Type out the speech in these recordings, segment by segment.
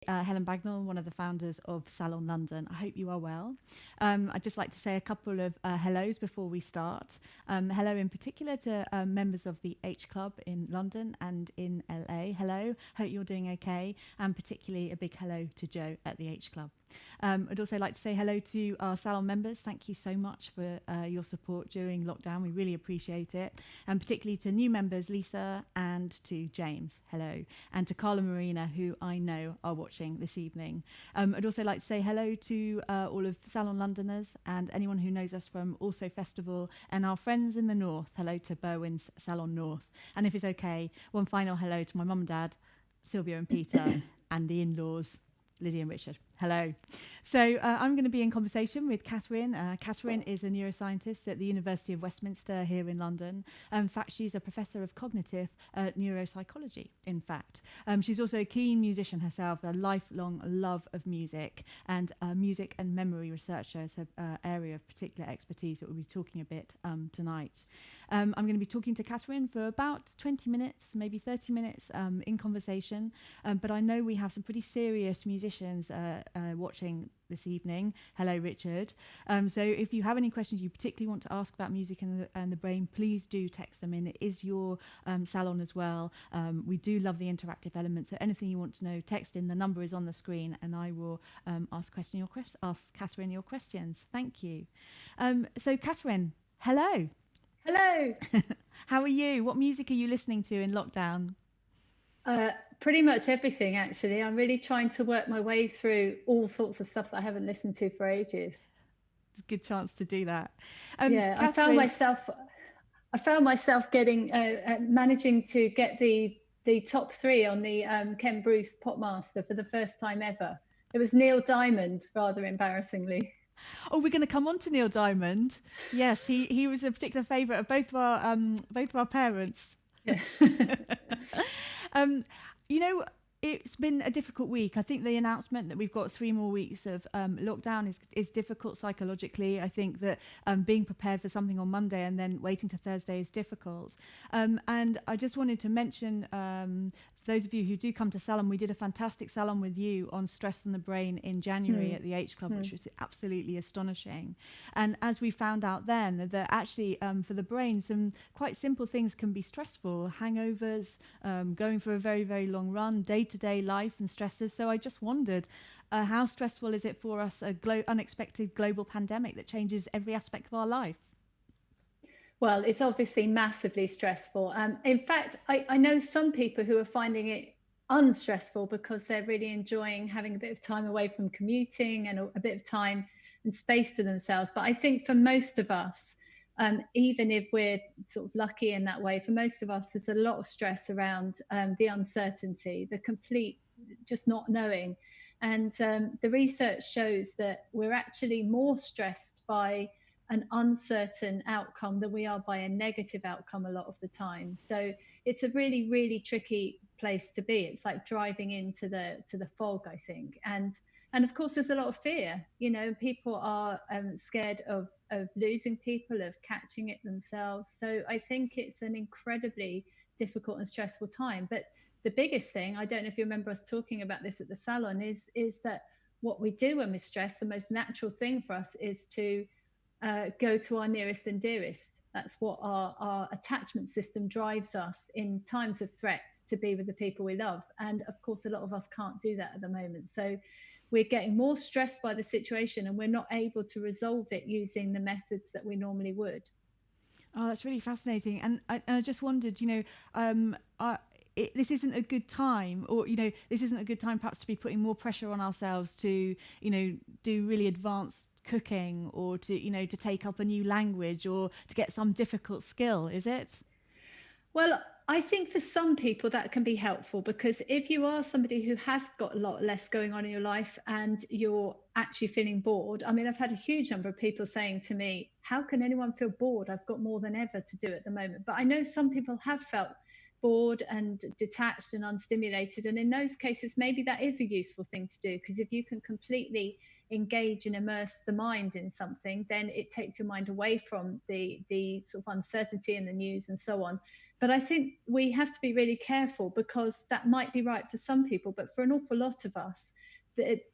Helen Bagnall, one of the founders of Salon London. I hope you are well. I'd just like to say a couple of hellos before we start. Hello in particular to members of the H Club in London and in LA. Hello, hope you're doing okay. And particularly a big hello to Joe at the H Club. I'd also like to say hello to our Salon members. Thank you so much for your support during lockdown. We really appreciate it. And particularly to new members, Lisa, and to James, hello. And to Carla Marina, who I know are watching this evening. I'd also like to say hello to all of Salon Londoners and anyone who knows us from Also Festival and our friends in the North. Hello to Berwyn's Salon North. And if it's okay, one final hello to my mum and dad, Sylvia and Peter, and the in-laws, Lydia and Richard. Hello. So I'm going to be in conversation with Catherine. Catherine is a neuroscientist at the University of Westminster here in London. In fact, she's a professor of cognitive neuropsychology, in fact. She's also a keen musician herself, a lifelong love of music, and music and memory researcher is an area of particular expertise that we'll be talking a bit tonight. I'm going to be talking to Catherine for about 20 minutes, maybe 30 minutes in conversation, but I know we have some pretty serious musicians watching this evening. Hello, Richard. So if you have any questions you particularly want to ask about music and the brain, please do text them in. It is your salon as well. We do love the interactive element, so anything you want to know, text in. The number is on the screen, and I will ask Catherine your questions. Thank you. So Catherine, hello. Hello. How are you? What music are you listening to in lockdown? Pretty much everything, actually. I'm really trying to work my way through all sorts of stuff that I haven't listened to for ages. It's a good chance to do that. Yeah, Catherine, I found myself getting managing to get the top three on the Ken Bruce Popmaster for the first time ever. It was Neil Diamond, rather embarrassingly. oh, we're going to come on to Neil Diamond. Yes, he was a particular favourite of both of our parents. Yeah. You know, it's been a difficult week. I think the announcement that we've got 3 more weeks of lockdown is difficult psychologically. I think that being prepared for something on Monday and then waiting to Thursday is difficult. And I just wanted to mention, for those of you who do come to Salon, we did a fantastic Salon with you on stress and the brain in January at the H Club, which was absolutely astonishing. And as we found out then, that actually for the brain, some quite simple things can be stressful. Hangovers, going for a very, very long run, day-to-day life and stresses. So I just wondered, how stressful is it for us, unexpected global pandemic that changes every aspect of our life? Well, it's obviously massively stressful. In fact, I know some people who are finding it unstressful because they're really enjoying having a bit of time away from commuting and a bit of time and space to themselves. But I think for most of us, even if we're sort of lucky in that way, for most of us, there's a lot of stress around the uncertainty, the complete just not knowing. And the research shows that we're actually more stressed by an uncertain outcome than we are by a negative outcome a lot of the time. So it's a really, really tricky place to be. It's like driving into the fog, I think. And of course, there's a lot of fear. You know, people are scared of losing people, of catching it themselves. So I think it's an incredibly difficult and stressful time. But the biggest thing, I don't know if you remember us talking about this at the Salon, is that what we do when we're stressed, the most natural thing for us is to go to our nearest and dearest. That's what our attachment system drives us in times of threat, to be with the people we love. And of course, a lot of us can't do that at the moment. So we're getting more stressed by the situation, and we're not able to resolve it using the methods that we normally would. Oh, that's really fascinating. And I just wondered, this isn't a good time, or this isn't a good time perhaps to be putting more pressure on ourselves to do really advanced cooking, or to take up a new language, or to get some difficult skill, is it? Well, I think for some people that can be helpful, because if you are somebody who has got a lot less going on in your life and you're actually feeling bored, I mean, I've had a huge number of people saying to me, how can anyone feel bored? I've got more than ever to do at the moment. But I know some people have felt bored and detached and unstimulated. And in those cases, maybe that is a useful thing to do, because if you can completely engage and immerse the mind in something, then it takes your mind away from the sort of uncertainty in the news and so on. But I think we have to be really careful, because that might be right for some people, but for an awful lot of us,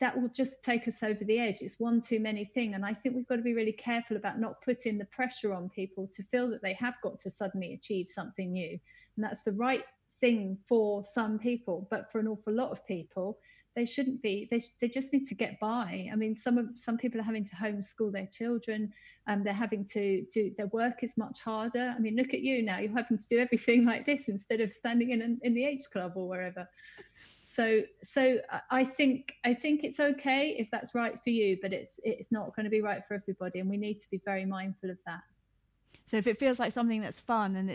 that will just take us over the edge. It's one too many thing. And I think we've got to be really careful about not putting the pressure on people to feel that they have got to suddenly achieve something new. And that's the right thing for some people, but for an awful lot of people, they shouldn't be. They just need to get by. I mean, some people are having to homeschool their children, they're having to do their work is much harder. I mean, look at you now, you're having to do everything like this instead of standing in the H Club or wherever. So I think it's okay if that's right for you, but it's not going to be right for everybody, and we need to be very mindful of that. So if it feels like something that's fun and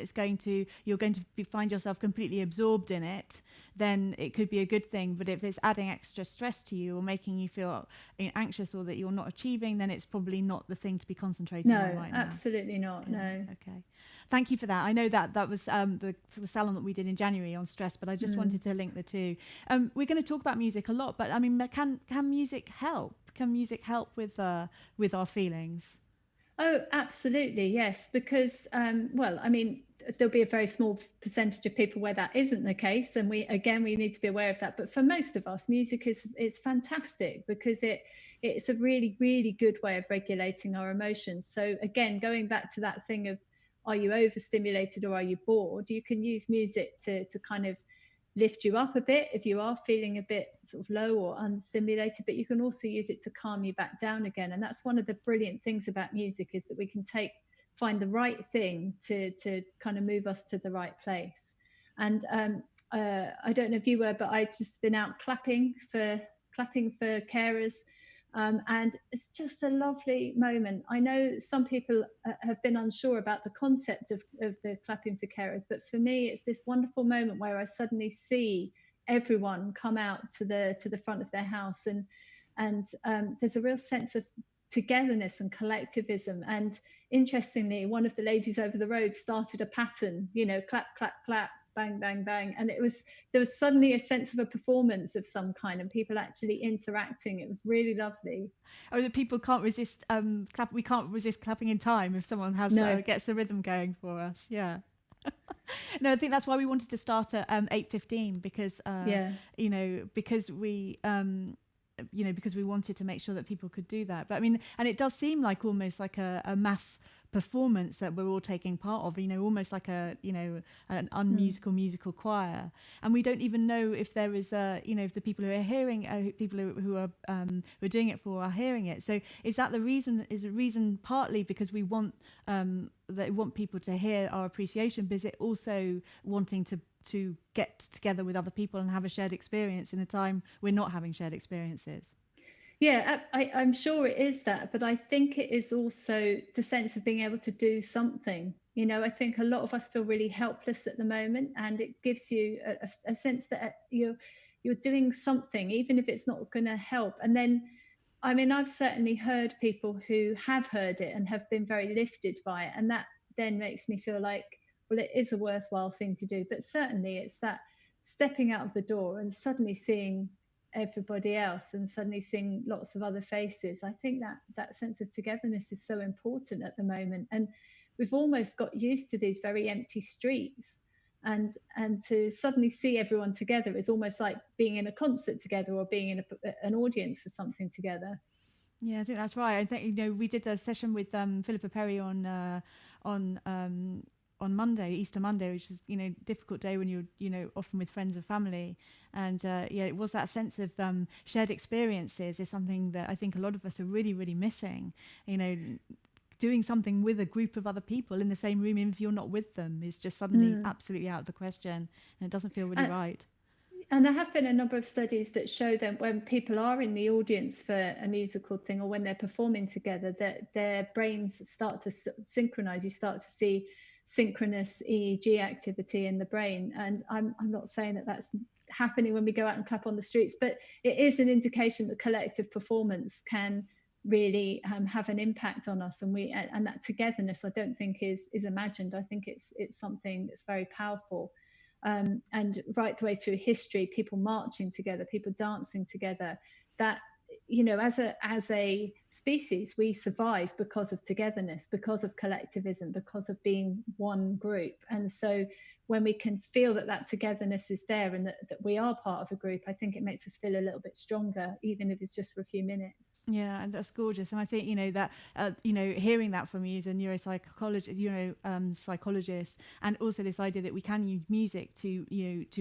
you're going to find yourself completely absorbed in it, then it could be a good thing. But if it's adding extra stress to you or making you feel anxious or that you're not achieving, then it's probably not the thing to be concentrating on right now. No, absolutely not. Yeah. No. Okay. Thank you for that. I know that was the salon that we did in January on stress, but I just wanted to link the two. We're going to talk about music a lot, but I mean, can music help? Can music help with our feelings? Oh, absolutely, yes. Because, well, I mean, there'll be a very small percentage of people where that isn't the case, and we need to be aware of that. But for most of us, music is fantastic, because it's a really, really good way of regulating our emotions. So again, going back to that thing of, are you overstimulated or are you bored? You can use music to kind of lift you up a bit if you are feeling a bit sort of low or unstimulated, but you can also use it to calm you back down again. And that's one of the brilliant things about music, is that we can find the right thing to kind of move us to the right place. And I don't know if you were, but I've just been out clapping for carers. And it's just a lovely moment. I know some people have been unsure about the concept of the clapping for carers, but for me, it's this wonderful moment where I suddenly see everyone come out to the front of their house, and there's a real sense of togetherness and collectivism. And interestingly, one of the ladies over the road started a pattern, clap, clap, clap, bang, bang, bang. And there was suddenly a sense of a performance of some kind, and people actually interacting. It was really lovely. Oh, that people can't resist we can't resist clapping in time if someone gets the rhythm going for us. Yeah. No, I think that's why we wanted to start at 8:15, because because we because we wanted to make sure that people could do that. But I mean, and it does seem like almost like a mass performance that we're all taking part of, almost like an unmusical musical choir. And we don't even know if there is if the people who are hearing, people who are doing it for are hearing it. So is that the reason? Is the reason partly because we want people to hear our appreciation, but is it also wanting to get together with other people and have a shared experience in a time we're not having shared experiences? Yeah, I'm sure it is that, but I think it is also the sense of being able to do something. I think a lot of us feel really helpless at the moment, and it gives you a sense that you're doing something, even if it's not going to help. And then, I mean, I've certainly heard people who have heard it and have been very lifted by it, and that then makes me feel like, well, it is a worthwhile thing to do. But certainly it's that stepping out of the door and suddenly seeing everybody else and suddenly seeing lots of other faces. I think that sense of togetherness is so important at the moment, and we've almost got used to these very empty streets, and to suddenly see everyone together is almost like being in a concert together or being in an audience for something together. Yeah, I think that's right. I think we did a session with Philippa Perry on Monday, Easter Monday, which is difficult day when you're often with friends or family, and it was that sense of shared experiences is something that I think a lot of us are really, really missing. Doing something with a group of other people in the same room, even if you're not with them, is just suddenly absolutely out of the question, and it doesn't feel really right. And there have been a number of studies that show that when people are in the audience for a musical thing, or when they're performing together, that their brains start to synchronize. You start to see synchronous EEG activity in the brain. And I'm not saying that that's happening when we go out and clap on the streets, but it is an indication that collective performance can really have an impact on us. And that togetherness, I don't think is imagined. I think it's something that's very powerful. And right the way through history, people marching together, people dancing together, that as a species, we survive because of togetherness, because of collectivism, because of being one group. And so when we can feel that togetherness is there, and that we are part of a group, I think it makes us feel a little bit stronger, even if it's just for a few minutes. Yeah, and that's gorgeous. And I think, that, hearing that from you as a neuropsychologist, psychologist, and also this idea that we can use music to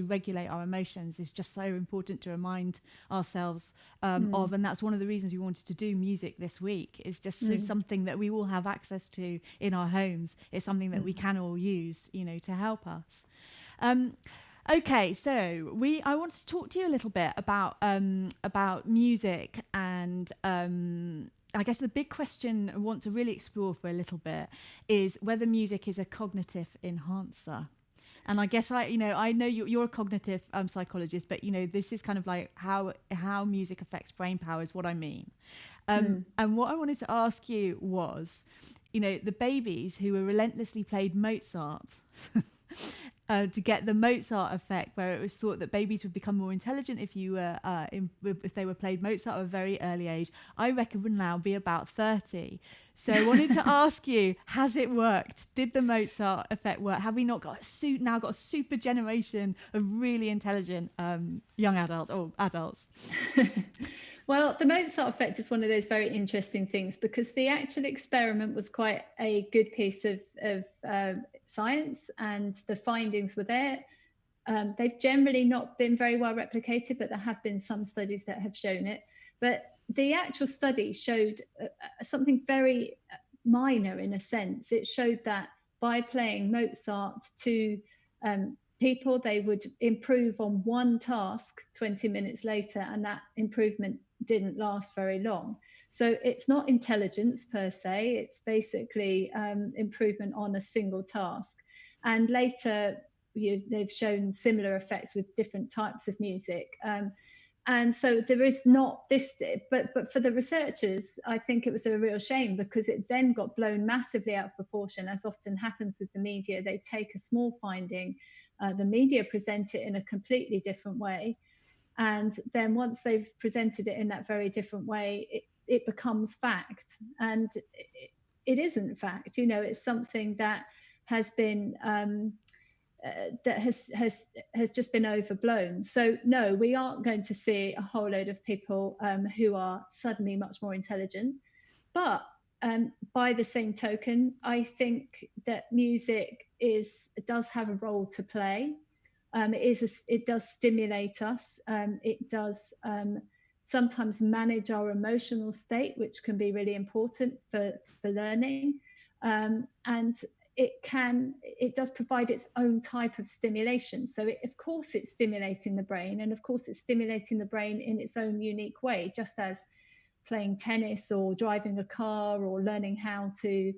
regulate our emotions is just so important to remind ourselves of. And that's one of the reasons we wanted to do music this week, is just something that we all have access to in our homes. It's something that we can all use, to help us. Okay, so I want to talk to you a little bit about music, and I guess the big question I want to really explore for a little bit is whether music is a cognitive enhancer. And I guess I know you're a cognitive psychologist, but this is kind of like how music affects brain power is what I mean. And what I wanted to ask you was, the babies who were relentlessly played Mozart. To get the Mozart effect, where it was thought that babies would become more intelligent if they were played Mozart at a very early age. I reckon would now be about 30. So I wanted to ask you, has it worked? Did the Mozart effect work? Have we not got a super generation of really intelligent young adults or adults? Well, the Mozart effect is one of those very interesting things, because the actual experiment was quite a good piece of science, and the findings were there. They've generally not been very well replicated, but there have been some studies that have shown it. But the actual study showed something very minor in a sense. It showed that by playing Mozart to people, they would improve on one task 20 minutes later, and that improvement didn't last very long. So it's not intelligence per se, it's basically improvement on a single task. And later they've shown similar effects with different types of music. And so there is not this, but for the researchers, I think it was a real shame, because it then got blown massively out of proportion, as often happens with the media. They take a small finding, the media present it in a completely different way. And then once they've presented it in that very different way, it becomes fact. And it isn't fact. It's something that has been that has just been overblown. So no, we aren't going to see a whole load of people who are suddenly much more intelligent. But by the same token, I think that music does have a role to play. It does stimulate us. It does sometimes manage our emotional state, which can be really important for learning. And it does provide its own type of stimulation. So of course it's stimulating the brain, and of course it's stimulating the brain in its own unique way, just as playing tennis or driving a car or learning how to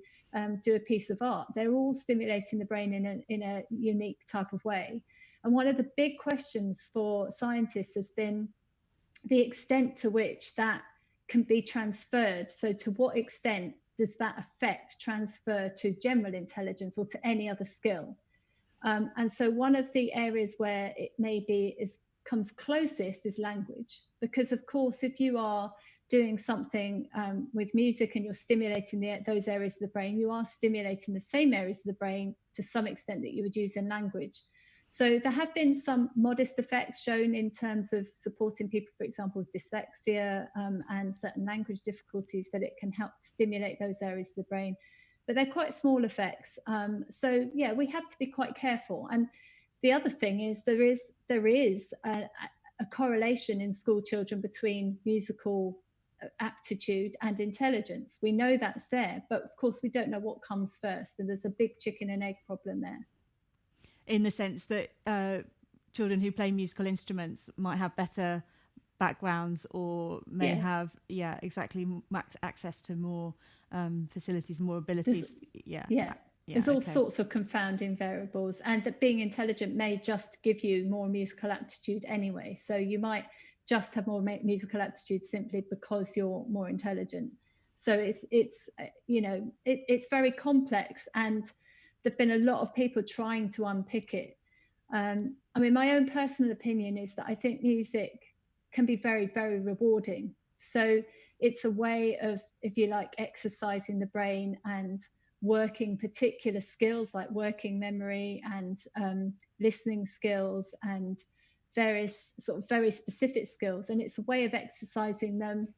do a piece of art. They're all stimulating the brain in a unique type of way. And one of the big questions for scientists has been the extent to which that can be transferred. So to what extent does that effect transfer to general intelligence or to any other skill? And so one of the areas where it maybe comes closest is language, because of course, if you are doing something with music and you're stimulating those areas of the brain, you are stimulating the same areas of the brain to some extent that you would use in language. So there have been some modest effects shown in terms of supporting people, for example, with dyslexia and certain language difficulties, that it can help stimulate those areas of the brain. But they're quite small effects. So yeah, we have to be quite careful. And the other thing is there is a correlation in school children between musical aptitude and intelligence. We know that's there, but of course we don't know what comes first. And there's a big chicken and egg problem there. In the sense that children who play musical instruments might have better backgrounds, or may have access to more facilities, more abilities. There's all sorts of confounding variables, and that being intelligent may just give you more musical aptitude anyway. So you might just have more musical aptitude simply because you're more intelligent. So it's very complex, and there've been a lot of people trying to unpick it. I mean, my own personal opinion is that I think music can be very, very rewarding. So it's a way of, if you like, exercising the brain and working particular skills like working memory and listening skills and various sort of very specific skills. And it's a way of exercising them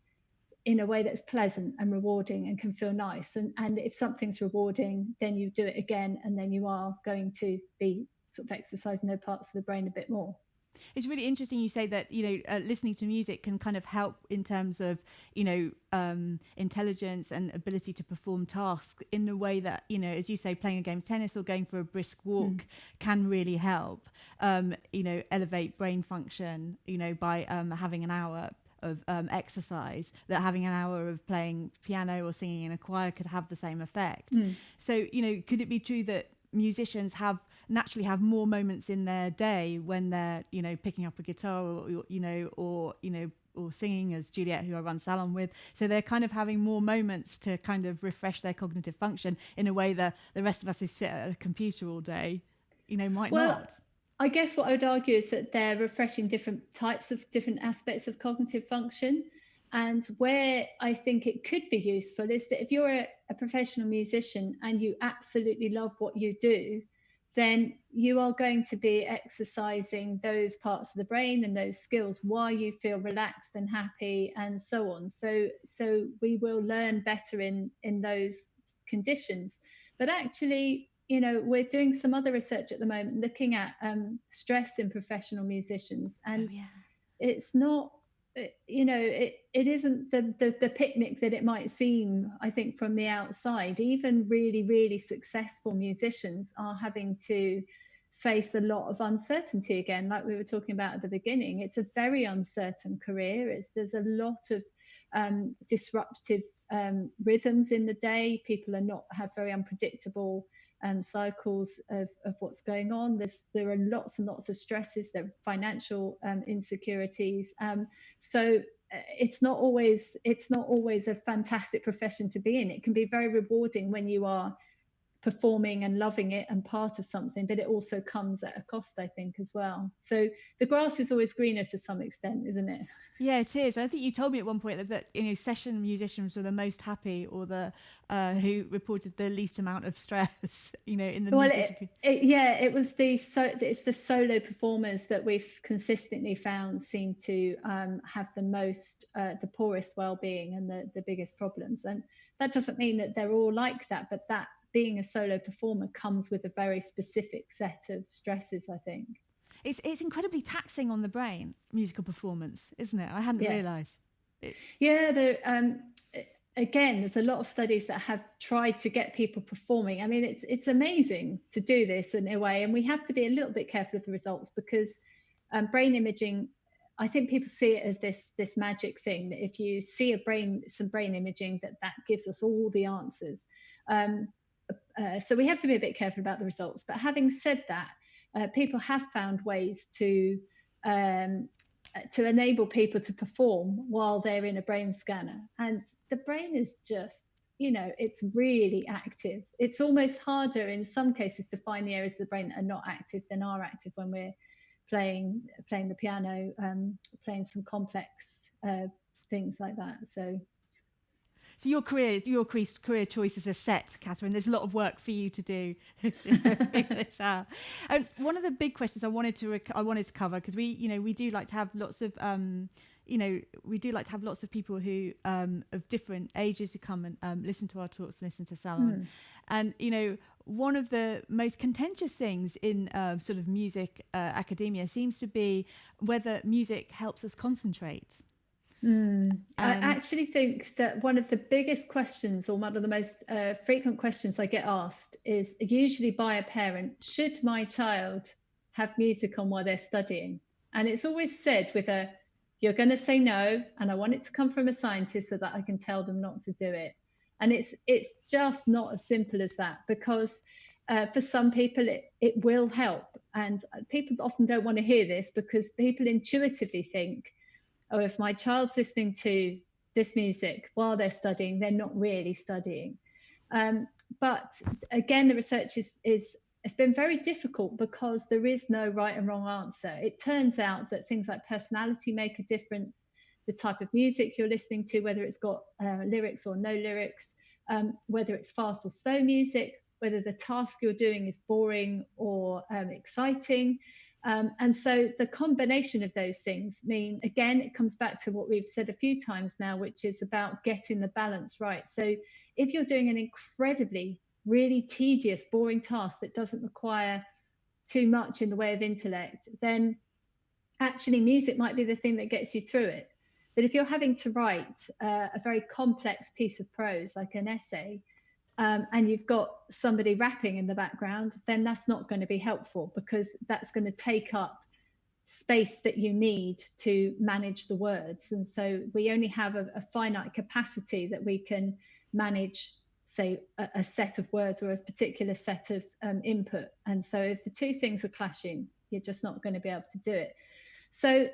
in a way that's pleasant and rewarding and can feel nice. And if something's rewarding, then you do it again, and then you are going to be sort of exercising those parts of the brain a bit more. It's really interesting you say that, listening to music can kind of help in terms of, intelligence and ability to perform tasks in the way that, as you say, playing a game of tennis or going for a brisk walk can really help, elevate brain function, by having an hour of exercise, that having an hour of playing piano or singing in a choir could have the same effect. So, could it be true that musicians naturally have more moments in their day when they're, picking up a guitar or singing, as Juliet, who I run Salon with. So they're kind of having more moments to kind of refresh their cognitive function in a way that the rest of us who sit at a computer all day, might not. I guess what I would argue is that they're refreshing different aspects of cognitive function. And where I think it could be useful is that if you're a professional musician and you absolutely love what you do, then you are going to be exercising those parts of the brain and those skills while you feel relaxed and happy and so on. So we will learn better in those conditions. But actually, we're doing some other research at the moment looking at stress in professional musicians, and it's not, it isn't the picnic that it might seem, I think, from the outside. Even really, really successful musicians are having to face a lot of uncertainty again, like we were talking about at the beginning. It's a very uncertain career. There's a lot of disruptive rhythms in the day. People have very unpredictable cycles of what's going on. There are lots and lots of stresses. There are financial insecurities. So it's not always a fantastic profession to be in. It can be very rewarding when you are performing and loving it and part of something, but it also comes at a cost, I think, as well. So the grass is always greener to some extent, isn't it? Yeah, it is. I think you told me at one point that session musicians were the most happy, or the who reported the least amount of stress. In the music. It's the solo performers that we've consistently found seem to have the poorest well-being and the biggest problems. And that doesn't mean that they're all like that, but that being a solo performer comes with a very specific set of stresses, I think. It's incredibly taxing on the brain, musical performance, isn't it? I hadn't realised. Again, there's a lot of studies that have tried to get people performing. I mean, it's amazing to do this in a way, and we have to be a little bit careful of the results, because brain imaging, I think people see it as this magic thing, that if you see some brain imaging, that gives us all the answers. So we have to be a bit careful about the results. But having said that, people have found ways to enable people to perform while they're in a brain scanner. And the brain is just, it's really active. It's almost harder in some cases to find the areas of the brain that are not active than are active when we're playing the piano, playing some complex things like that. So your career choices are set, Catherine. There's a lot of work for you to do to figure this out. And one of the big questions I wanted to cover, because we do like to have lots of people who of different ages who come and listen to our talks and listen to Salon. And one of the most contentious things in sort of music academia seems to be whether music helps us concentrate. I actually think that one of the biggest questions, or one of the most frequent questions I get asked, is usually by a parent: should my child have music on while they're studying? And it's always said with you're going to say no, and I want it to come from a scientist so that I can tell them not to do it. And it's just not as simple as that, because for some people it will help. And people often don't want to hear this, because people intuitively think, oh, if my child's listening to this music while they're studying, they're not really studying. But again, the research it's been very difficult, because there is no right and wrong answer. It turns out that things like personality make a difference. the type of music you're listening to, whether it's got lyrics or no lyrics, whether it's fast or slow music, whether the task you're doing is boring or exciting. And so the combination of those things mean, again, it comes back to what we've said a few times now, which is about getting the balance right. So if you're doing an incredibly, really tedious, boring task that doesn't require too much in the way of intellect, then actually music might be the thing that gets you through it. But if you're having to write a very complex piece of prose, like an essay, and you've got somebody rapping in the background, then that's not going to be helpful, because that's going to take up space that you need to manage the words. And so we only have a finite capacity that we can manage, say, a set of words or a particular set of input. And so if the two things are clashing, you're just not going to be able to do it. So,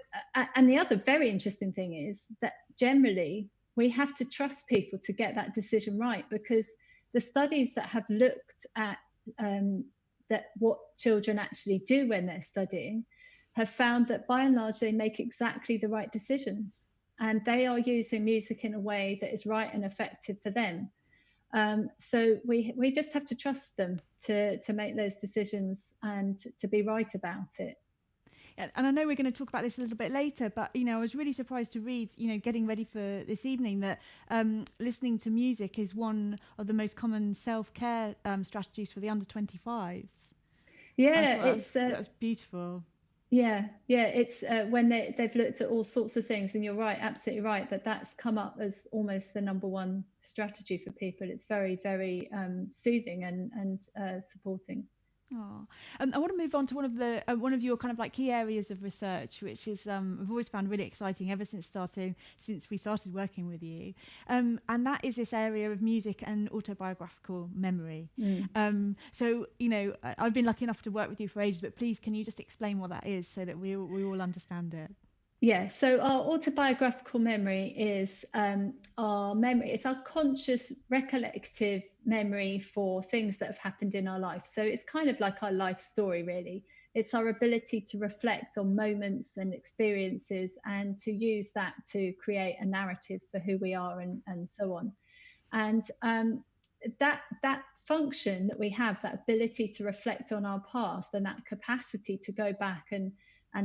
and the other very interesting thing is that generally we have to trust people to get that decision right, because the studies that have looked at that what children actually do when they're studying have found that by and large they make exactly the right decisions, and they are using music in a way that is right and effective for them. So we just have to trust them to make those decisions and to be right about it. And I know we're going to talk about this a little bit later, but, you know, I was really surprised to read, you know, getting ready for this evening, that listening to music is one of the most common self-care strategies for the under 25s. Yeah, that's beautiful. Yeah, it's when they've looked at all sorts of things, and you're right, absolutely right, that's come up as almost the number one strategy for people. It's very, very soothing and supporting. Oh, I want to move on to one of your kind of like key areas of research, which is I've always found really exciting ever since we started working with you, and that is this area of music and autobiographical memory. So, you know, I've been lucky enough to work with you for ages, but please, can you just explain what that is so that we all understand it? Yeah, so our autobiographical memory is our memory. It's our conscious recollective memory for things that have happened in our life. So it's kind of like our life story, really. It's our ability to reflect on moments and experiences and to use that to create a narrative for who we are and so on. And that function that we have, that ability to reflect on our past and that capacity to go back and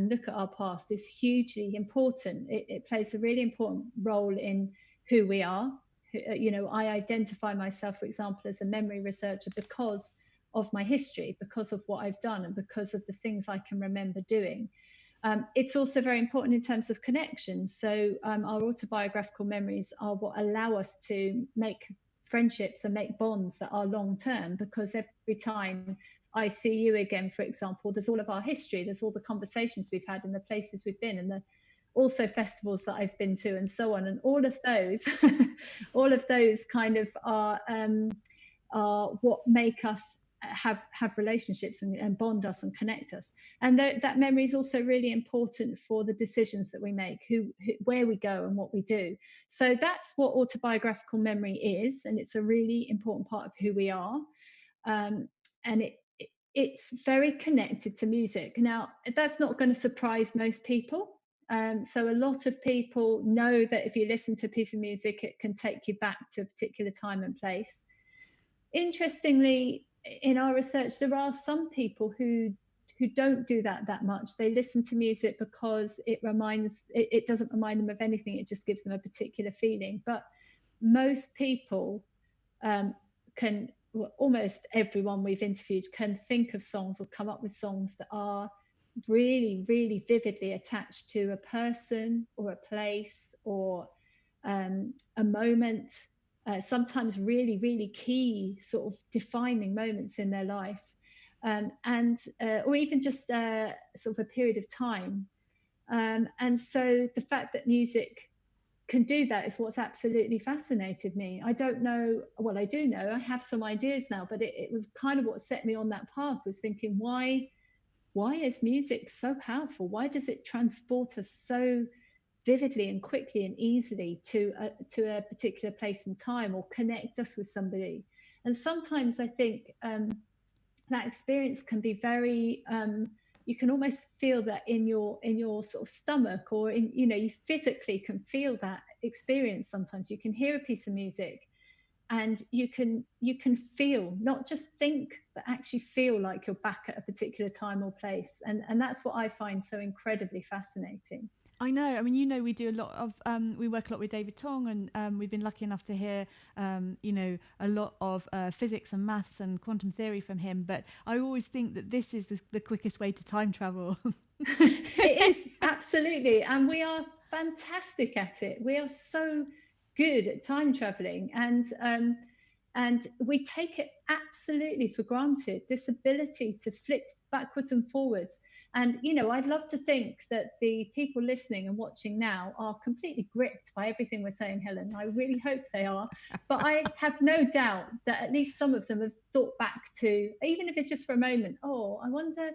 look at our past, is hugely important. It plays a really important role in who we are. You know, I identify myself, for example, as a memory researcher because of my history, because of what I've done, and because of the things I can remember doing. It's also very important in terms of connection. So our autobiographical memories are what allow us to make friendships and make bonds that are long term, because every time I see you again, for example, there's all of our history, there's all the conversations we've had and the places we've been, and also festivals that I've been to and so on. And all of those, all of those kind of are what make us have relationships and bond us and connect us. And that memory is also really important for the decisions that we make, where we go and what we do. So that's what autobiographical memory is, and it's a really important part of who we are. And it's very connected to music. Now, that's not going to surprise most people. So a lot of people know that if you listen to a piece of music, it can take you back to a particular time and place. Interestingly, in our research, there are some people who don't do that much. They listen to music because it doesn't remind them of anything. It just gives them a particular feeling. But most people can, almost everyone we've interviewed can think of songs or come up with songs that are really, really vividly attached to a person or a place or a moment, sometimes really, really key sort of defining moments in their life, or even just sort of a period of time. And so the fact that music can do that is what's absolutely fascinated me. I don't know, well, I do know, I have some ideas now, but it was kind of what set me on that path, was thinking, why is music so powerful? Why does it transport us so vividly and quickly and easily to a particular place and time, or connect us with somebody? And sometimes I think that experience can be very you can almost feel that in your sort of stomach, or in, you physically can feel that experience. Sometimes you can hear a piece of music and you can feel, not just think, but actually feel like you're back at a particular time or place. And that's what I find so incredibly fascinating. I know. I mean, we do a lot of, we work a lot with David Tong, and we've been lucky enough to hear, a lot of physics and maths and quantum theory from him. But I always think that this is the quickest way to time travel. It is, absolutely. And we are fantastic at it. We are so good at time traveling. And we take it absolutely for granted, this ability to flip backwards and forwards. And, I'd love to think that the people listening and watching now are completely gripped by everything we're saying, Helen. I really hope they are. But I have no doubt that at least some of them have thought back to, even if it's just for a moment, oh, I wonder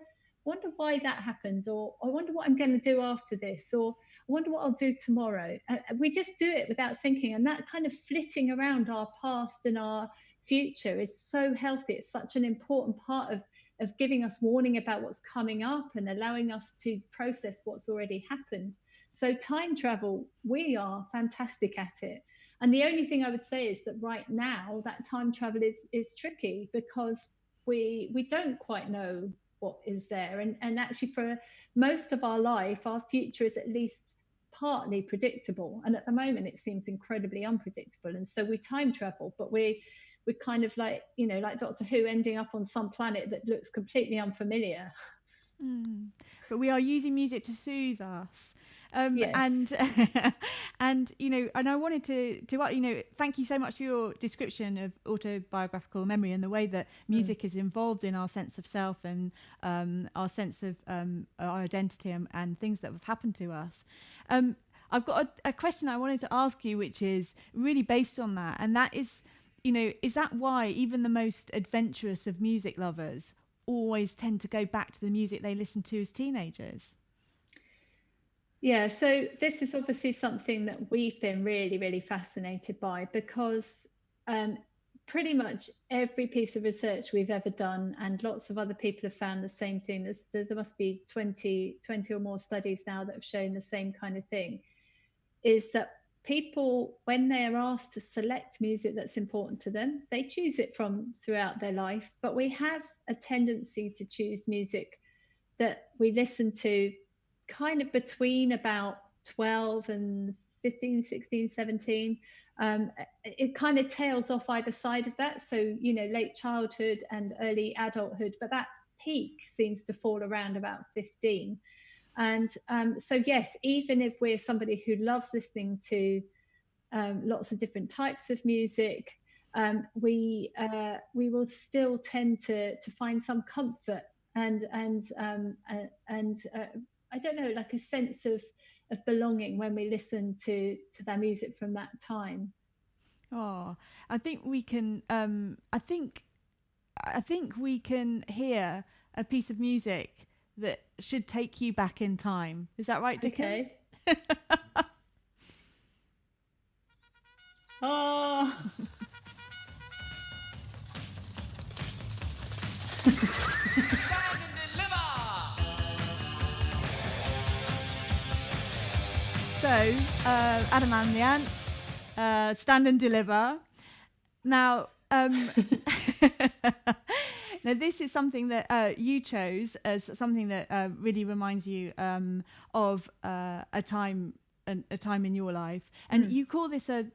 why that happened, or I wonder what I'm going to do after this, or I wonder what I'll do tomorrow. We just do it without thinking. And that kind of flitting around our past and our future is so healthy. It's such an important part of giving us warning about what's coming up and allowing us to process what's already happened. So time travel, we are fantastic at it. And the only thing I would say is that right now that time travel is tricky, because we don't quite know what is there. And actually, for most of our life, our future is at least partly predictable. And at the moment, it seems incredibly unpredictable. And so we time travel, but we're kind of like, like Doctor Who, ending up on some planet that looks completely unfamiliar. But we are using music to soothe us. Yes. And I wanted to thank you so much for your description of autobiographical memory and the way that music is involved in our sense of self and our sense of our identity and things that have happened to us. I've got a question I wanted to ask you, which is really based on that, and that is, is that why even the most adventurous of music lovers always tend to go back to the music they listened to as teenagers? Yeah, so this is obviously something that we've been really, really fascinated by, because pretty much every piece of research we've ever done, and lots of other people have found the same thing. There must be 20 or more studies now that have shown the same kind of thing, is that people, when they are asked to select music that's important to them, they choose it from throughout their life. But we have a tendency to choose music that we listen to kind of between about 12 and 15, 16, 17. It kind of tails off either side of that. So, late childhood and early adulthood, but that peak seems to fall around about 15. And so, yes, even if we're somebody who loves listening to lots of different types of music, we will still tend to find some comfort and I don't know, like a sense of belonging when we listen to that music from that time. Oh, I think we can. I think we can hear a piece of music that should take you back in time. Is that right, Dickon? Okay. Oh. So, Adam and the Ants, Stand and Deliver. Now, now this is something that you chose as something that really reminds you of a time in your life, and you call this a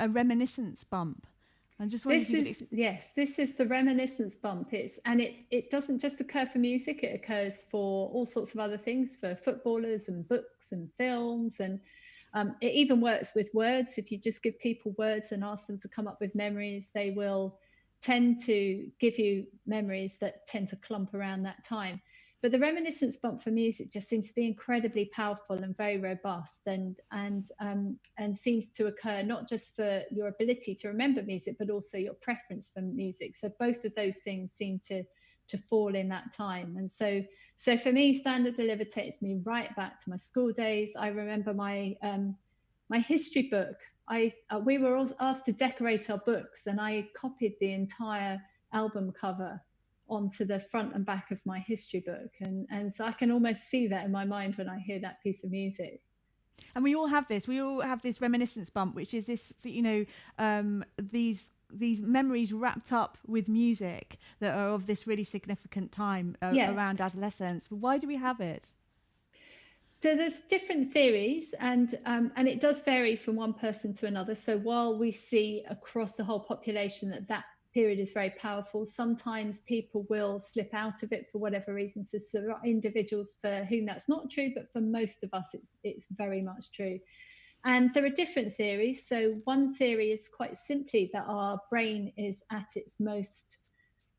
reminiscence bump. I just wanted this is the reminiscence bump. It doesn't just occur for music; it occurs for all sorts of other things, for footballers and books and films, and it even works with words. If you just give people words and ask them to come up with memories, they will tend to give you memories that tend to clump around that time. But the reminiscence bump for music just seems to be incredibly powerful and very robust, and seems to occur not just for your ability to remember music, but also your preference for music. So both of those things seem to fall in that time. And so for me, Stand and Deliver takes me right back to my school days. I remember my history book. We were all asked to decorate our books, and I copied the entire album cover onto the front and back of my history book. And so I can almost see that in my mind when I hear that piece of music. And we all have this. We all have this reminiscence bump, which is this, these memories wrapped up with music that are of this really significant time around adolescence. Why do we have it? So there's different theories, and it does vary from one person to another. So while we see across the whole population that period is very powerful, sometimes people will slip out of it for whatever reason. So there are individuals for whom that's not true, but for most of us, it's very much true. And there are different theories. So one theory is quite simply that our brain is at its most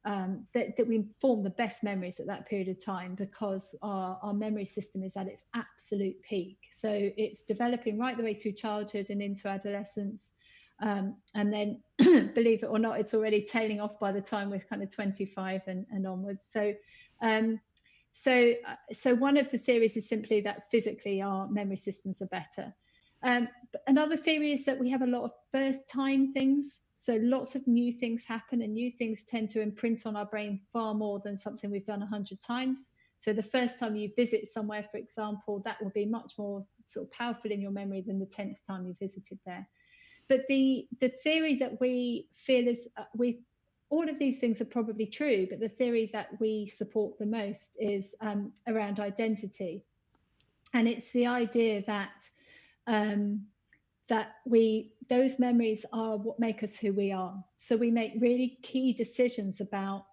that we form the best memories at that period of time because our memory system is at its absolute peak. So it's developing right the way through childhood and into adolescence. And then, believe it or not, it's already tailing off by the time we're kind of 25 and onwards. So one of the theories is simply that physically our memory systems are better. But another theory is that we have a lot of first time things. So lots of new things happen, and new things tend to imprint on our brain far more than something we've done 100 times. So the first time you visit somewhere, for example, that will be much more sort of powerful in your memory than the 10th time you visited there. But the theory that we feel is all of these things are probably true, but the theory that we support the most is around identity. And it's the idea that those memories are what make us who we are. So we make really key decisions about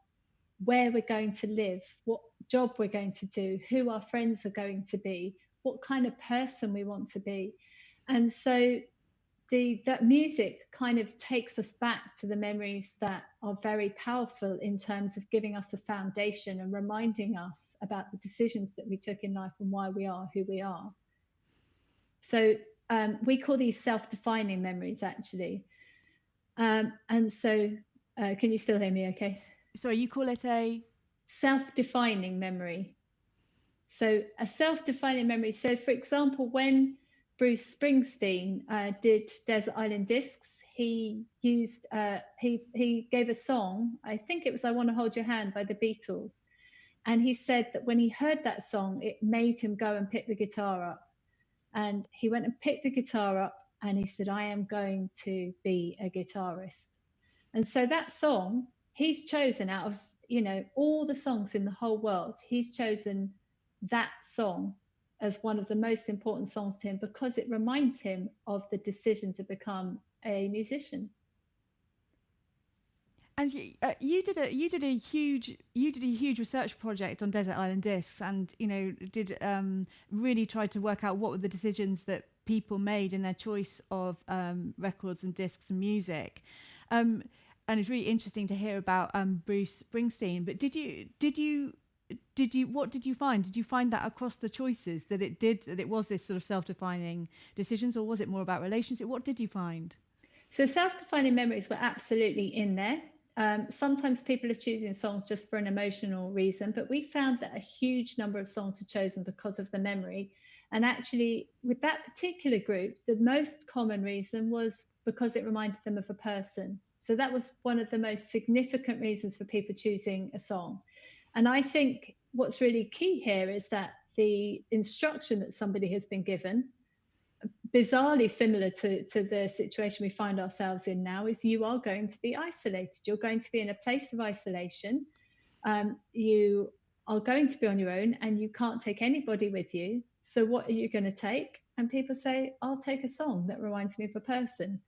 where we're going to live, what job we're going to do, who our friends are going to be, what kind of person we want to be. And so that music kind of takes us back to the memories that are very powerful in terms of giving us a foundation and reminding us about the decisions that we took in life and why we are who we are. So we call these self-defining memories, actually. And so, can you still hear me okay? Sorry, you call it a? Self-defining memory. So a self-defining memory. So for example, when Bruce Springsteen did Desert Island Discs, he used, he gave a song, I think it was I Want to Hold Your Hand by the Beatles. And he said that when he heard that song, it made him go and pick the guitar up. And he went and picked the guitar up and he said, I am going to be a guitarist. And so that song, he's chosen out of, all the songs in the whole world, he's chosen that song as one of the most important songs to him because it reminds him of the decision to become a musician. And you did a huge research project on Desert Island Discs, and did really try to work out what were the decisions that people made in their choice of records and discs and music. And it's really interesting to hear about Bruce Springsteen. But what did you find? Did you find that across the choices that it was this sort of self-defining decisions, or was it more about relationship? What did you find? So self-defining memories were absolutely in there. Sometimes people are choosing songs just for an emotional reason, but we found that a huge number of songs are chosen because of the memory. And actually, with that particular group, the most common reason was because it reminded them of a person. So that was one of the most significant reasons for people choosing a song. And I think what's really key here is that the instruction that somebody has been given, bizarrely similar to the situation we find ourselves in now, is you are going to be isolated. You're going to be in a place of isolation. You are going to be on your own and you can't take anybody with you. So what are you going to take? And people say, I'll take a song that reminds me of a person.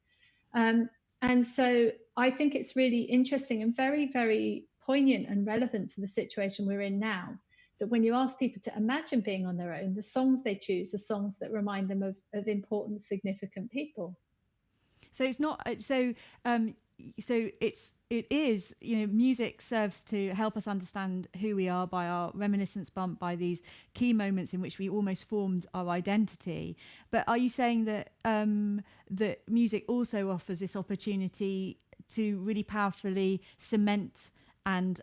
And so I think it's really interesting and very, very poignant and relevant to the situation we're in now, that when you ask people to imagine being on their own, the songs they choose are songs that remind them of important, significant people. So it's not it is music serves to help us understand who we are by our reminiscence bump, by these key moments in which we almost formed our identity. But are you saying that that music also offers this opportunity to really powerfully cement and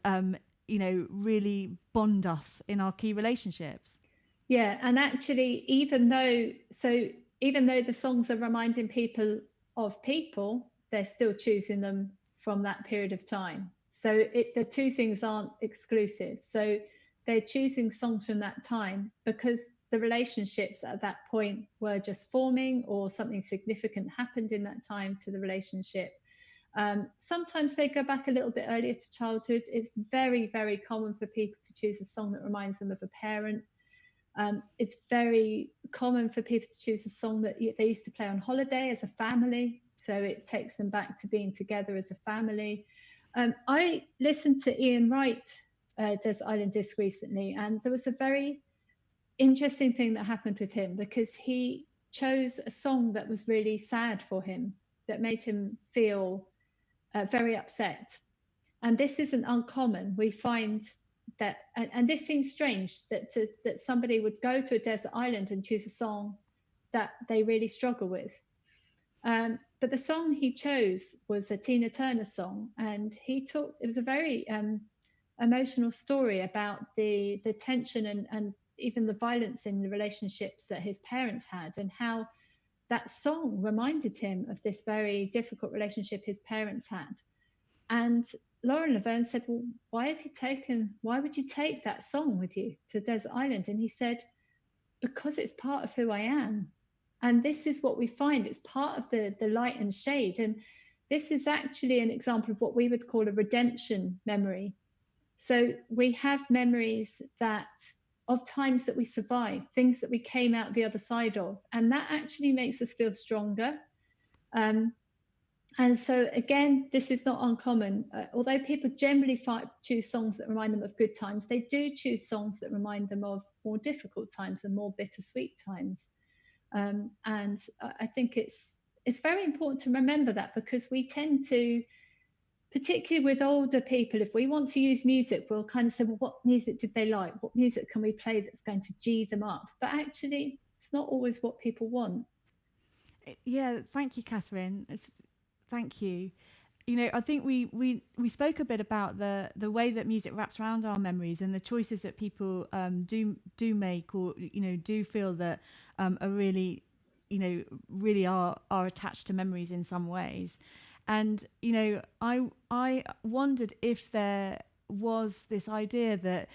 really bond us in our key relationships? Yeah, and actually, even though the songs are reminding people of people, they're still choosing them from that period of time. So the two things aren't exclusive. So they're choosing songs from that time because the relationships at that point were just forming, or something significant happened in that time to the relationship. Sometimes they go back a little bit earlier to childhood. It's very, very common for people to choose a song that reminds them of a parent. It's very common for people to choose a song that they used to play on holiday as a family. So it takes them back to being together as a family. I listened to Ian Wright, Desert Island Disc recently, and there was a very interesting thing that happened with him, because he chose a song that was really sad for him, that made him feel very upset. And this isn't uncommon. We find that, and this seems strange, that somebody would go to a desert island and choose a song that they really struggle with. But the song he chose was a Tina Turner song, and it was a very emotional story about the tension and even the violence in the relationships that his parents had, and how that song reminded him of this very difficult relationship his parents had. And Lauren Laverne said, well, why would you take that song with you to Desert Island? And he said, because it's part of who I am. And this is what we find. It's part of the light and shade. And this is actually an example of what we would call a redemption memory. So we have memories of times that we survived, things that we came out the other side of. And that actually makes us feel stronger. And so, again, this is not uncommon. Although people generally choose songs that remind them of good times, they do choose songs that remind them of more difficult times and more bittersweet times. And I think it's very important to remember that, because we tend to, particularly with older people, if we want to use music, we'll kind of say, well, what music did they like? What music can we play that's going to G them up? But actually, it's not always what people want. Yeah, thank you, Catherine. Thank you. You know, I think we spoke a bit about the way that music wraps around our memories and the choices that people do make, or do feel that are really, really are attached to memories in some ways. And I wondered if there was this idea that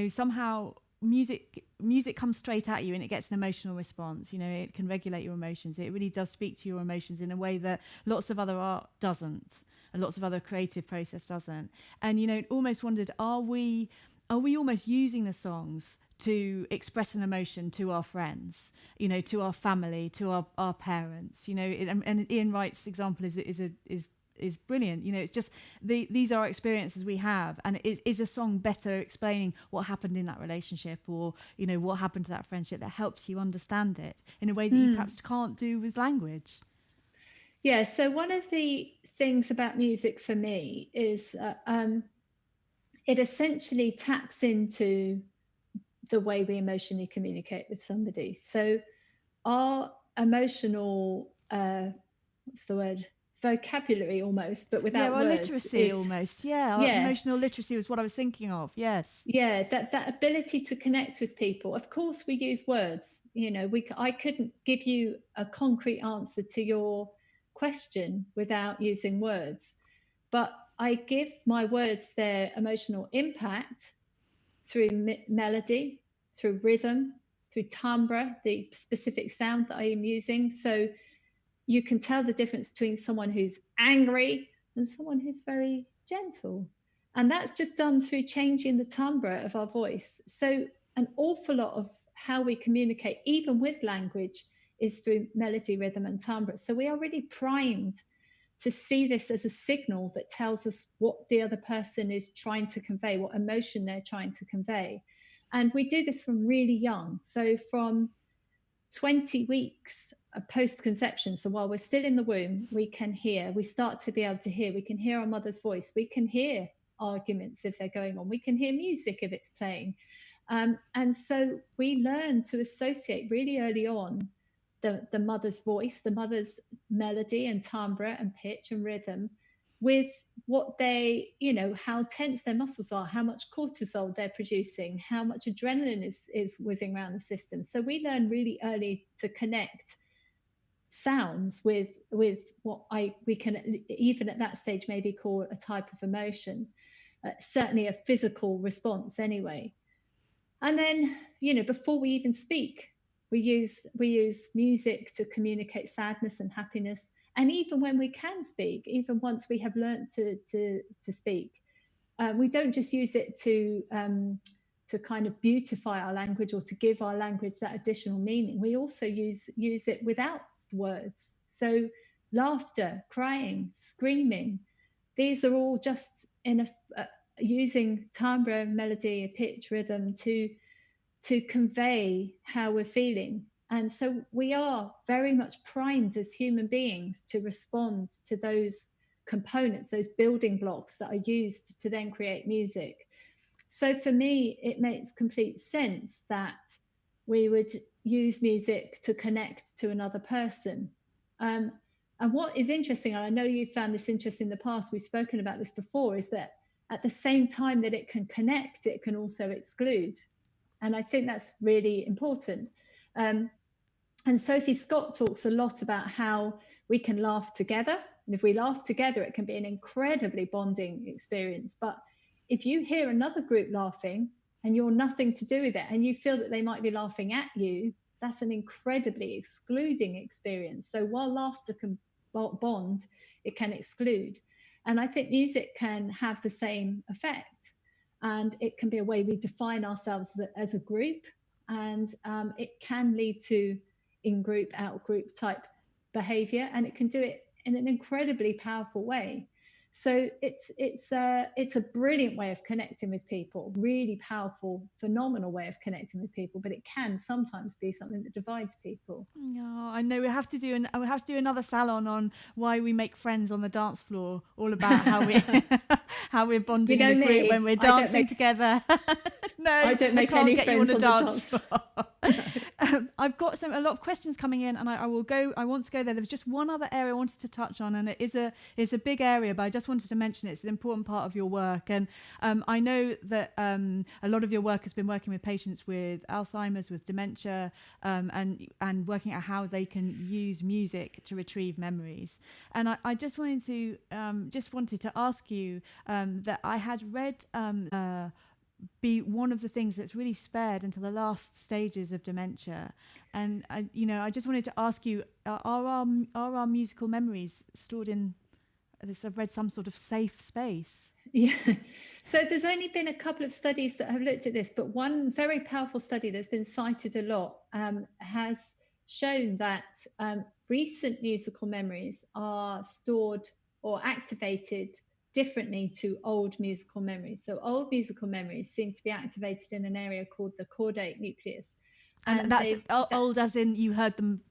somehow music comes straight at you and it gets an emotional response. It can regulate your emotions. It really does speak to your emotions in a way that lots of other art doesn't, and lots of other creative process doesn't. And almost wondered, are we almost using the songs to express an emotion to our friends, to our family, to our parents? And Ian Wright's example is brilliant. It's just these are experiences we have, and is a song better explaining what happened in that relationship, or what happened to that friendship, that helps you understand it in a way that you perhaps can't do with language? Yeah, so one of the things about music for me is it essentially taps into the way we emotionally communicate with somebody. So our emotional what's the word, vocabulary, almost, but without words, literacy, almost. Our emotional literacy was what I was thinking of. Yes. Yeah, that ability to connect with people. Of course, we use words. I couldn't give you a concrete answer to your question without using words, but I give my words their emotional impact through melody, through rhythm, through timbre, the specific sound that I am using. So you can tell the difference between someone who's angry and someone who's very gentle. And that's just done through changing the timbre of our voice. So an awful lot of how we communicate, even with language, is through melody, rhythm, and timbre. So we are really primed to see this as a signal that tells us what the other person is trying to convey, what emotion they're trying to convey. And we do this from really young. So from 20 weeks post-conception, so while we're still in the womb, we start to be able to hear. We can hear our mother's voice. We can hear arguments if they're going on. We can hear music if it's playing. And so we learn to associate really early on the mother's voice, the mother's melody and timbre and pitch and rhythm, with what how tense their muscles are, how much cortisol they're producing, how much adrenaline is whizzing around the system. So we learn really early to connect sounds with what we can even at that stage maybe call a type of emotion, certainly a physical response anyway. And then, before we even speak, we use music to communicate sadness and happiness. And even when we can speak, even once we have learned to speak, we don't just use it to kind of beautify our language or to give our language that additional meaning. We also use it without words. So laughter, crying, screaming, these are all just using timbre, melody, pitch, rhythm to convey how we're feeling. And so we are very much primed as human beings to respond to those components, those building blocks that are used to then create music. So for me, it makes complete sense that we would use music to connect to another person. And what is interesting, and I know you found this interesting in the past, we've spoken about this before, is that at the same time that it can connect, it can also exclude. And I think that's really important. And Sophie Scott talks a lot about how we can laugh together. And if we laugh together, it can be an incredibly bonding experience. But if you hear another group laughing and you're nothing to do with it, and you feel that they might be laughing at you, that's an incredibly excluding experience. So while laughter can bond, it can exclude. And I think music can have the same effect. And it can be a way we define ourselves as a group. And it can lead to in-group, out-group type behavior. And it can do it in an incredibly powerful way. So it's a brilliant way of connecting with people, really powerful, phenomenal way of connecting with people, but it can sometimes be something that divides people. Oh, I know we have to do another salon on why we make friends on the dance floor, all about how we how we're bonding in a group when we're dancing together. No, I don't make any friends on the dance floor. I've got a lot of questions coming in, and I want to go there. There's just one other area I wanted to touch on, and it's a big area, but I just wanted to mention it's an important part of your work. And I know that a lot of your work has been working with patients with Alzheimer's, with dementia, and working out how they can use music to retrieve memories. And I just wanted to ask you that I had read be one of the things that's really spared until the last stages of dementia. And I just wanted to ask you, are our musical memories stored in this? I've read some sort of safe space. Yeah. So there's only been a couple of studies that have looked at this, but one very powerful study that's been cited a lot has shown that recent musical memories are stored or activated differently to old musical memories. So old musical memories seem to be activated in an area called the caudate nucleus. And that's old as in you heard them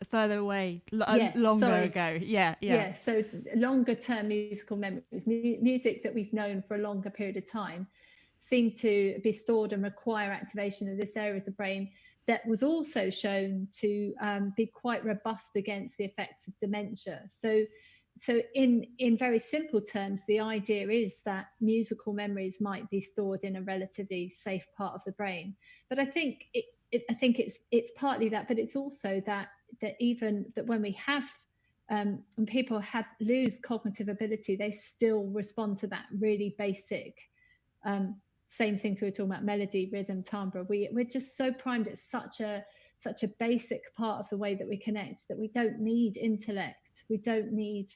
further away, longer ago. Yeah. So longer term musical memories, music that we've known for a longer period of time, seem to be stored and require activation of this area of the brain that was also shown to be quite robust against the effects of dementia. So in very simple terms, the idea is that musical memories might be stored in a relatively safe part of the brain. But I think it's partly that, but it's also that even that when we have when people lose cognitive ability, they still respond to that really basic same thing to we're talking about: melody, rhythm, timbre. We're just so primed. It's such a basic part of the way that we connect that we don't need intellect. We don't need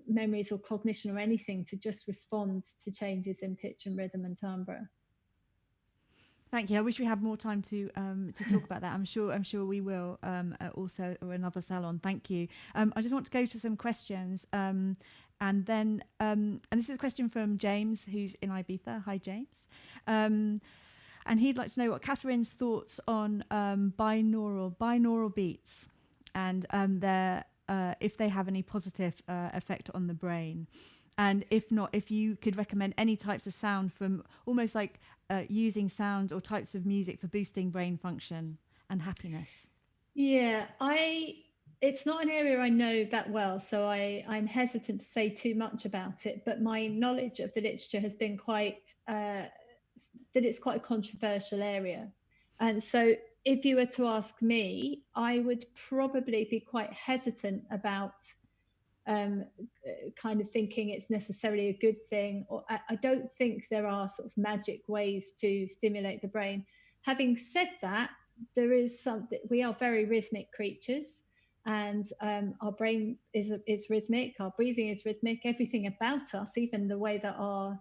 memories or cognition or anything to just respond to changes in pitch and rhythm and timbre. Thank you. I wish we had more time to talk about that. I'm sure we will also, or another salon. Thank you. I just want to go to some questions, and then and this is a question from James, who's in Ibiza. Hi, James. And he'd like to know what Catherine's thoughts on binaural beats and their if they have any positive effect on the brain. And if not, if you could recommend any types of sound from almost like using sound or types of music for boosting brain function and happiness. Yeah, it's not an area I know that well, so I'm hesitant to say too much about it, but my knowledge of the literature has been quite, that it's quite a controversial area. And so if you were to ask me, I would probably be quite hesitant about kind of thinking it's necessarily a good thing, or I don't think there are sort of magic ways to stimulate the brain. Having said that, there is something, we are very rhythmic creatures, and our brain is rhythmic, our breathing is rhythmic, everything about us, even the way that our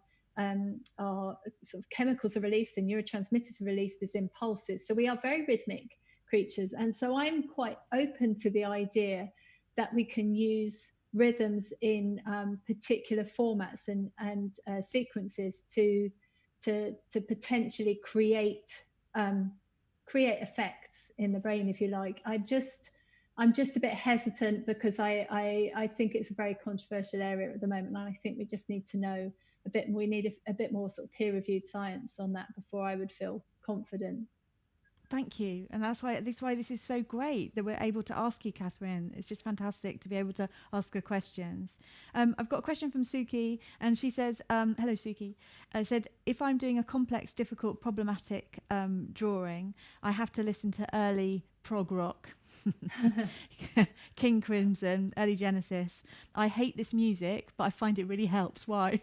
sort of chemicals are released and neurotransmitters are released, is impulses. So we are very rhythmic creatures, and so I'm quite open to the idea that we can use rhythms in particular formats and sequences to potentially create effects in the brain, if you like. I'm just a bit hesitant because I think it's a very controversial area at the moment, and I think we just need to know a bit. We need a bit more sort of peer-reviewed science on that before I would feel confident. Thank you. And that's why this is so great that we're able to ask you, Catherine. It's just fantastic to be able to ask her questions. I've got a question from Suki, and she says, hello, Suki. Said, if I'm doing a complex, difficult, problematic drawing, I have to listen to early prog rock, King Crimson, early Genesis. I hate this music, but I find it really helps. Why?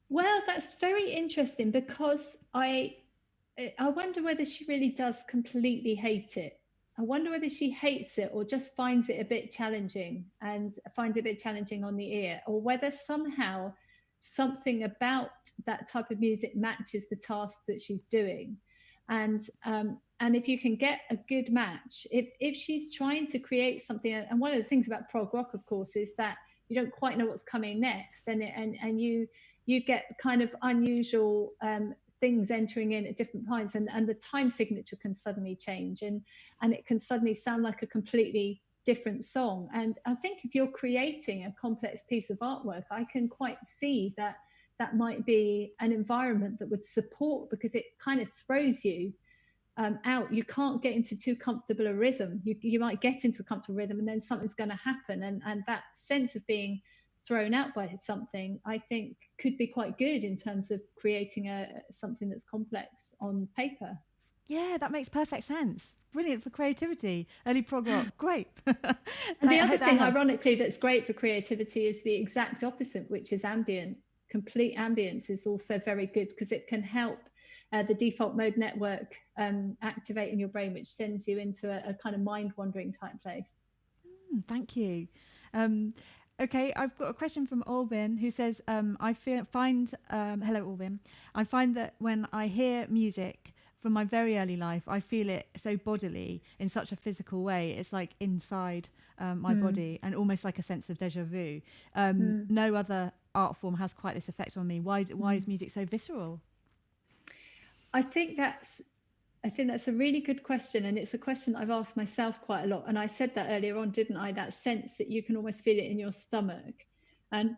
Well, that's very interesting, because I wonder whether she really does completely hate it. I wonder whether she hates it or just finds it a bit challenging, and finds it a bit challenging on the ear, or whether somehow something about that type of music matches the task that she's doing. And if you can get a good match, if she's trying to create something, and one of the things about prog rock, of course, is that you don't quite know what's coming next, and you get kind of unusual things entering in at different points, and the time signature can suddenly change, and it can suddenly sound like a completely different song. And I think if you're creating a complex piece of artwork, I can quite see that that might be an environment that would support, because it kind of throws you out. You can't get into too comfortable a rhythm. You might get into a comfortable rhythm, and then something's going to happen, and that sense of being thrown out by something, I think, could be quite good in terms of creating something that's complex on paper. Yeah, that makes perfect sense. Brilliant for creativity. Early prog rock, great. And the other thing, ironically, that's great for creativity is the exact opposite, which is ambient. Complete ambience is also very good, because it can help the default mode network activate in your brain, which sends you into a kind of mind-wandering type place. Thank you. Okay, I've got a question from Albin, who says, hello Albin, I find that when I hear music from my very early life, I feel it so bodily, in such a physical way. It's like inside my body, and almost like a sense of deja vu. No other art form has quite this effect on me. Why is music so visceral? I think that's a really good question, and it's a question I've asked myself quite a lot. And I said that earlier on, didn't I? That sense that you can almost feel it in your stomach. And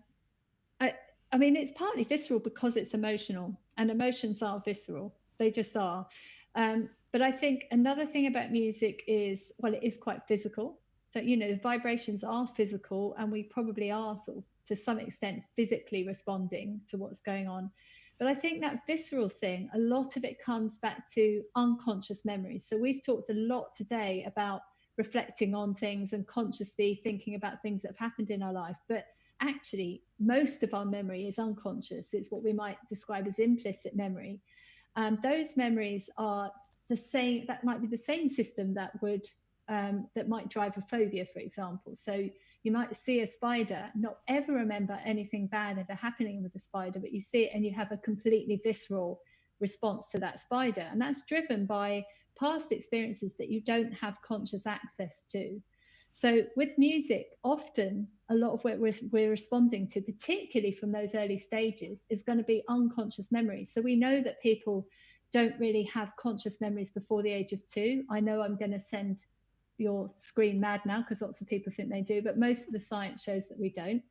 I mean, it's partly visceral because it's emotional, and emotions are visceral. They just are. But I think another thing about music is, well, it is quite physical. So, the vibrations are physical, and we probably are sort of, to some extent, physically responding to what's going on. But I think that visceral thing, a lot of it comes back to unconscious memories. So we've talked a lot today about reflecting on things and consciously thinking about things that have happened in our life. But actually, most of our memory is unconscious. It's what we might describe as implicit memory. Those memories are the same. That might be the same system that might drive a phobia, for example. So you might see a spider, not ever remember anything bad ever happening with the spider, but you see it and you have a completely visceral response to that spider. And that's driven by past experiences that you don't have conscious access to. So with music, often a lot of what we're responding to, particularly from those early stages, is going to be unconscious memory. So we know that people don't really have conscious memories before the age of 2. I know I'm going to send your screen mad now, because lots of people think they do, but most of the science shows that we don't.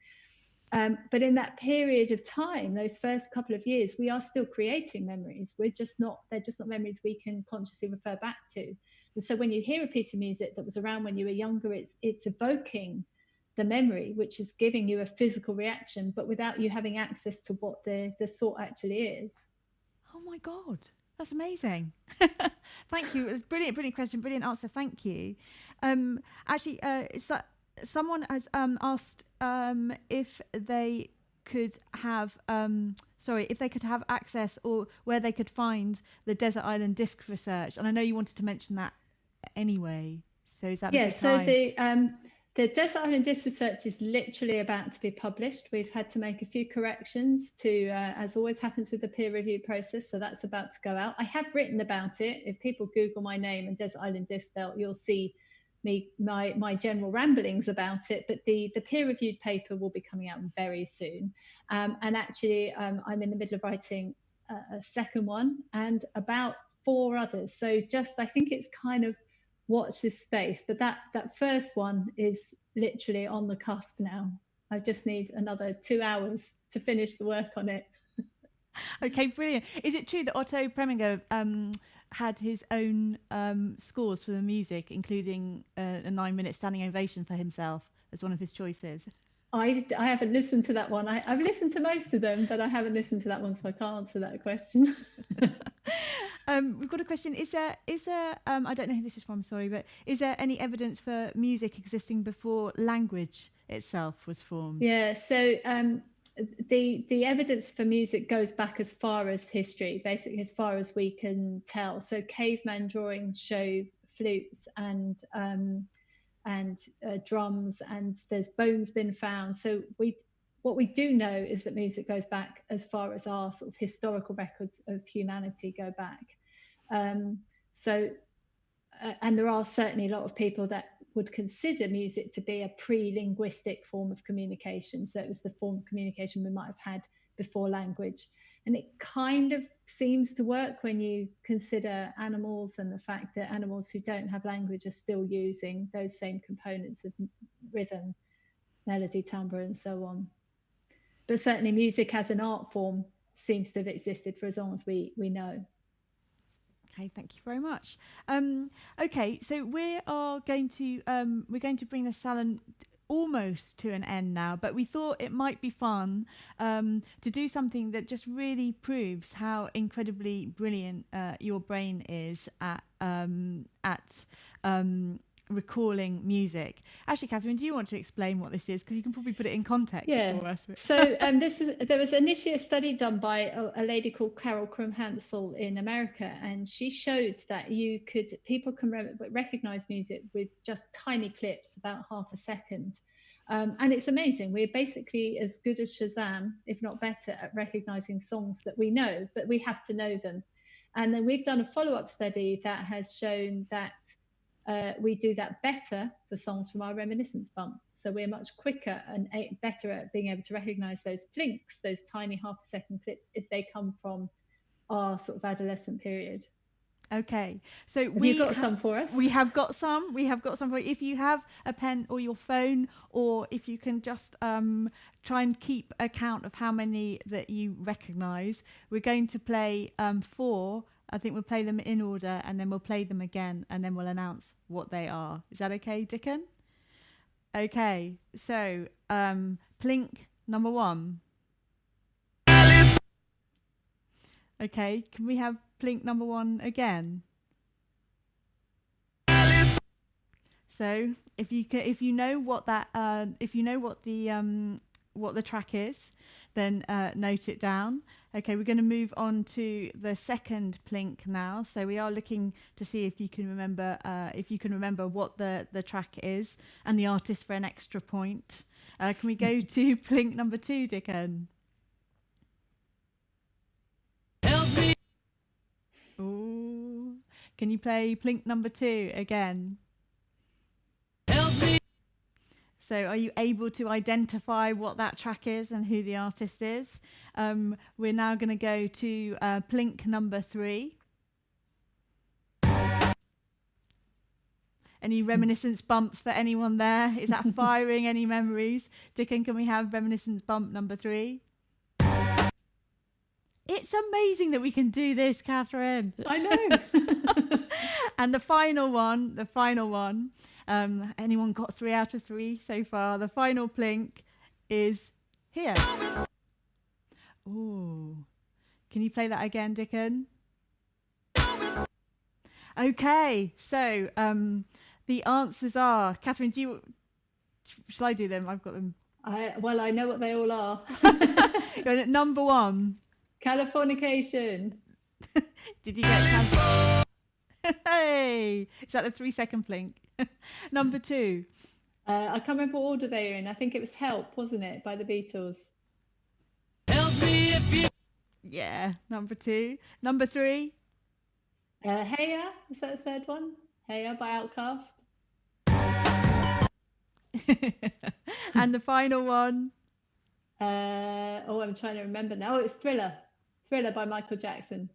But in that period of time, those first couple of years, we are still creating memories. They're just not memories we can consciously refer back to. And so when you hear a piece of music that was around when you were younger, it's evoking the memory, which is giving you a physical reaction, but without you having access to what the thought actually is. Oh my God. That's amazing. Thank you. It was brilliant question, brilliant answer. Thank you. Actually, someone has asked if they could have if they could have access or where they could find the Desert Island Disc research. And I know you wanted to mention that anyway. So is that a good time? The Desert Island Disc research is literally about to be published. We've had to make a few corrections to, as always happens with the peer review process. So that's about to go out. I have written about it. If people Google my name and Desert Island Disc, you'll see my general ramblings about it. But the peer reviewed paper will be coming out very soon. And actually, I'm in the middle of writing a second one and about 4 others. So I think it's kind of watch this space, but that first one is literally on the cusp now. I just need another 2 hours to finish the work on it. Okay, brilliant. Is it true that Otto Preminger had his own scores for the music, including a 9-minute standing ovation for himself as one of his choices? I haven't listened to that one. I've listened to most of them, but I haven't listened to that one, so I can't answer that question. We've got a question. Is there I don't know who this is from, sorry, but is there any evidence for music existing before language itself was formed? Yeah, so the evidence for music goes back as far as history, basically as far as we can tell. So caveman drawings show flutes and drums, and there's bones been found. So what we do know is that music goes back as far as our sort of historical records of humanity go back. And there are certainly a lot of people that would consider music to be a pre-linguistic form of communication. So it was the form of communication we might have had before language. And it kind of seems to work when you consider animals and the fact that animals who don't have language are still using those same components of rhythm, melody, timbre, and so on. But certainly music as an art form seems to have existed for as long as we know. Okay, thank you very much. Okay, so we're going to bring the salon almost to an end now, but we thought it might be fun to do something that just really proves how incredibly brilliant your brain is at recalling music. Actually, Catherine, do you want to explain what this is? Because you can probably put it in context for us. So there was initially a study done by a lady called Carol Krum-Hansel in America, and she showed that people can recognize music with just tiny clips, about half a second. And it's amazing. We're basically as good as Shazam, if not better, at recognizing songs that we know, but we have to know them. And then we've done a follow-up study that has shown that we do that better for songs from our Reminiscence Bump. So we're much quicker and better at being able to recognize those plinks, those tiny half-a-second clips, if they come from our sort of adolescent period. Okay, so have you got some for us? We have got some. For you. If you have a pen or your phone, or if you can just try and keep a count of how many that you recognise, we're going to play 4. I think we'll play them in order, and then we'll play them again, and then we'll announce what they are. Is that okay, Dickon? Okay, so plink number 1. Okay, can we have plink number 1 again? So if you know what the track is, then note it down. Okay, we're going to move on to the second plink now. So we are looking to see if you can remember what the track is and the artist for an extra point. Can we go to plink number 2, Dickon? Help me. Ooh. Can you play plink number 2 again? Help me. So are you able to identify what that track is and who the artist is? We're now going to go to plink number 3. Any reminiscence bumps for anyone there? Is that firing any memories? Dickon, can we have reminiscence bump number 3? It's amazing that we can do this, Catherine. I know. And the final one. Anyone got 3 out of 3 so far? The final plink is here. Ooh. Can you play that again, Dickon? Okay, so the answers are, Catherine, shall I do them? I've got them. Well, I know what they all are. Number one. Californication. Did you get Hey! Is that the 3-second blink? Number two. I can't remember what order they were in. I think it was Help, wasn't it, by the Beatles? Help me if you... Yeah, number two. Number three. Heya, is that the third one? Heya by Outkast. And the final one. I'm trying to remember now. Oh, it was Thriller. Thriller by Michael Jackson.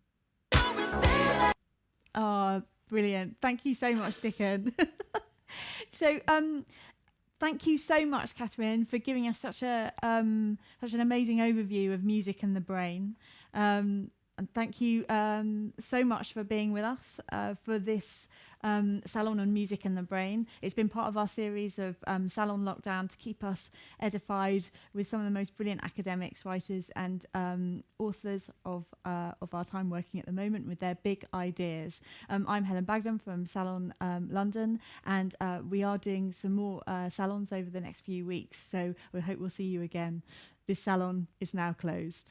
Oh, brilliant. Thank you so much, Dickon. So, thank you so much, Catherine, for giving us such an amazing overview of music and the brain. And thank you so much for being with us for this Salon on Music and the Brain. It's been part of our series of Salon Lockdown to keep us edified with some of the most brilliant academics, writers and authors of our time working at the moment with their big ideas. I'm Helen Bagnall from Salon London, and we are doing some more salons over the next few weeks, so we hope we'll see you again. This salon is now closed.